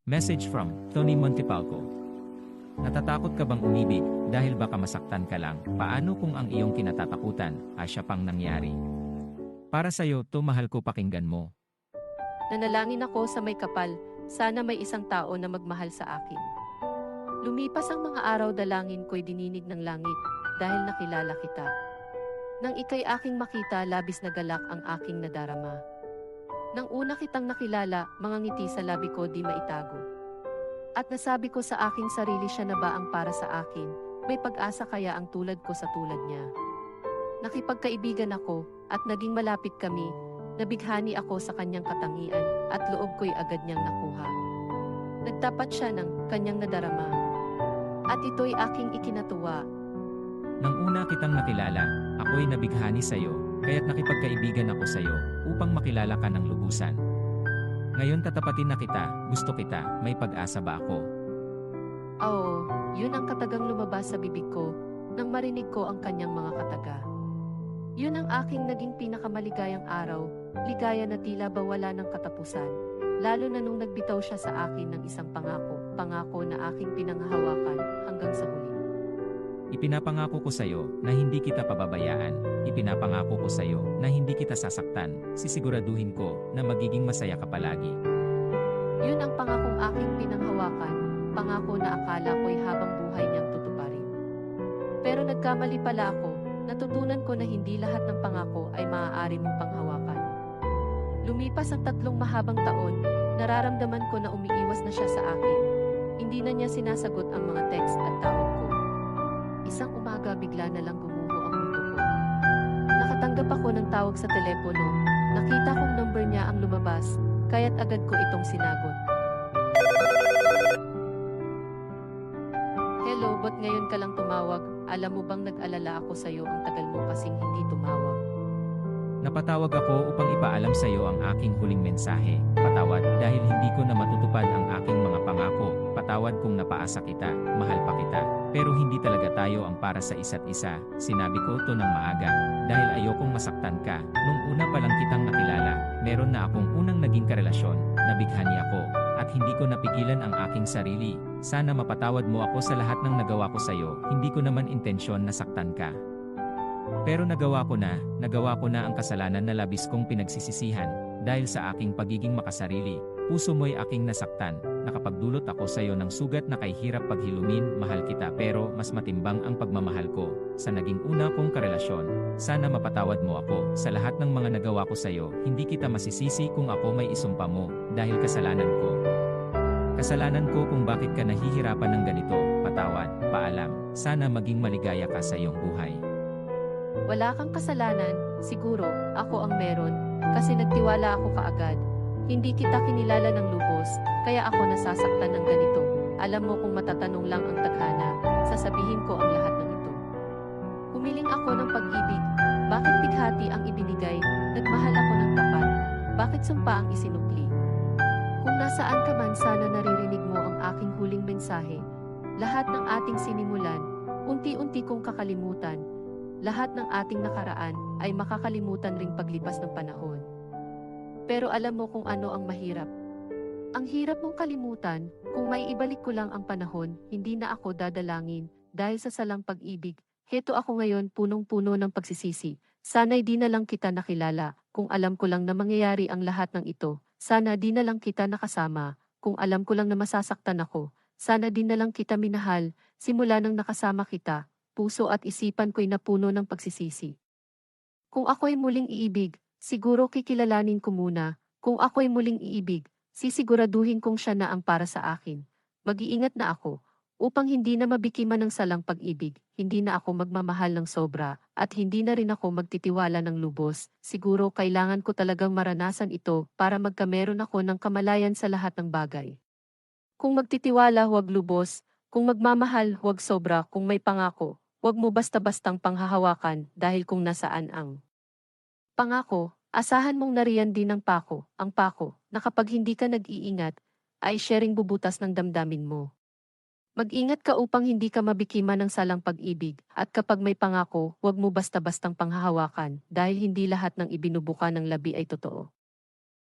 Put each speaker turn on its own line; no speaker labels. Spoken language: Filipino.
Message from Tony Montipalco. Natatakot ka bang umibig dahil baka masaktan ka lang? Paano kung ang iyong kinatatakutan ay siya pang nangyari? Para sa'yo, to mahal ko, pakinggan mo.
Nanalangin ako sa may kapal, sana may isang tao na magmahal sa akin. Lumipas ang mga araw, dalangin ko'y dininig ng langit dahil nakilala kita. Nang ika'y aking makita, labis na galak ang aking nadarama. Nang una kitang nakilala, mga ngiti sa labi ko di maitago. At nasabi ko sa aking sarili, siya na ba ang para sa akin? May pag-asa kaya ang tulad ko sa tulad niya? Nakipagkaibigan ako at naging malapit kami. Nabighani ako sa kanyang katangian at loob ko'y agad niyang nakuha. Nagtapat siya ng kanyang nadarama. At ito'y aking ikinatuwa.
Nang una kitang nakilala, ako'y nabighani sa'yo, kaya't nakipagkaibigan ako sa'yo, upang makilala ka ng lubusan. Ngayon tatapatin na kita, gusto kita, may pag-asa ba ako?
Oo, yun ang katagang lumabas sa bibig ko, nang marinig ko ang kanyang mga kataga. Yun ang aking naging pinakamaligayang araw, ligaya na tila ba wala ng katapusan. Lalo na nung nagbitaw siya sa akin ng isang pangako na aking pinanghahawakan hanggang sa huli.
Ipinapangako ko sa'yo na hindi kita pababayaan. Ipinapangako ko sa'yo na hindi kita sasaktan. Sisiguraduhin ko na magiging masaya ka palagi.
Yun ang pangakong aking pinanghawakan, pangako na akala ko'y habang buhay niyang tutuparin. Pero nagkamali pala ako, natutunan ko na hindi lahat ng pangako ay maaari mong panghawakan. Lumipas ang 3 mahabang taon, nararamdaman ko na umiiwas na siya sa akin. Hindi na niya sinasagot ang mga text at tawag ko. Isang umaga bigla na lang gumuho ang mundo ko. Nakatanggap ako ng tawag sa telepono. Nakita kong number niya ang lumabas, kaya't agad ko itong sinagot. Hello, ba't ngayon ka lang tumawag? Alam mo bang nag-alala ako sa'yo, ang tagal mo kasing hindi tumawag.
Napatawag ako upang ipaalam sa'yo ang aking huling mensahe. Patawad dahil hindi ko na matutupad ang aking mga pangako. Patawad kung napaasa kita, mahal pa kita. Pero hindi talaga tayo ang para sa isa't isa. Sinabi ko to ng maaga, dahil ayokong masaktan ka. Nung una pa lang kitang nakilala, meron na akong unang naging karelasyon. Nabighani ako, at hindi ko napigilan ang aking sarili. Sana mapatawad mo ako sa lahat ng nagawa ko sa'yo. Hindi ko naman intensyon na saktan ka. Pero nagawa ko na ang kasalanan na labis kong pinagsisisihan. Dahil sa aking pagiging makasarili, puso mo'y aking nasaktan. Nakapagdulot ako sa iyo ng sugat na kay hirap paghilumin. Mahal kita, pero mas matimbang ang pagmamahal ko sa naging una kong karelasyon. Sana mapatawad mo ako sa lahat ng mga nagawa ko sa iyo. Hindi kita masisisi kung ako may isumpa mo dahil kasalanan ko. Kasalanan ko kung bakit ka nahihirapan ng ganito. Patawad, paalam. Sana maging maligaya ka sa iyong buhay.
Wala kang kasalanan, siguro, ako ang meron, kasi nagtiwala ako kaagad. Hindi kita kinilala ng lubos, kaya ako nasasaktan ng ganito. Alam mo kung matatanong lang ang tadhana, sasabihin ko ang lahat ng ito. Humiling ako ng pag-ibig, bakit bighati ang ibinigay, nagmahal ako ng tapat, bakit sumpa ang isinukli. Kung nasaan ka man, sana naririnig mo ang aking huling mensahe. Lahat ng ating sinimulan, unti-unti kong kakalimutan. Lahat ng ating nakaraan ay makakalimutan ring paglipas ng panahon. Pero alam mo kung ano ang mahirap? Ang hirap mong kalimutan, kung may ibalik ko lang ang panahon, hindi na ako dadalangin, dahil sa salang pag-ibig. Heto ako ngayon, punong-puno ng pagsisisi. Sana'y di na lang kita nakilala, kung alam ko lang na mangyayari ang lahat ng ito. Sana di na lang kita nakasama, kung alam ko lang na masasaktan ako. Sana di na lang kita minahal, simula nang nakasama kita. Puso at isipan ko'y napuno ng pagsisisi. Kung ako'y muling iibig, siguro kikilalanin ko muna. Kung ako'y muling iibig, sisiguraduhin kong siya na ang para sa akin. Mag-iingat na ako, upang hindi na mabikiman ng salang pag-ibig, hindi na ako magmamahal ng sobra, at hindi na rin ako magtitiwala ng lubos. Siguro kailangan ko talagang maranasan ito para magkameron ako ng kamalayan sa lahat ng bagay. Kung magtitiwala, huwag lubos. Kung magmamahal, huwag sobra. Kung may pangako, huwag mo basta-bastang panghahawakan dahil kung nasaan ang pangako, asahan mong nariyan din ang pako, na kapag hindi ka nag-iingat, ay sharing bubutas ng damdamin mo. Mag-ingat ka upang hindi ka mabiktima ng salang pag-ibig, at kapag may pangako, huwag mo basta-bastang panghahawakan dahil hindi lahat ng ibinubuka ng labi ay totoo.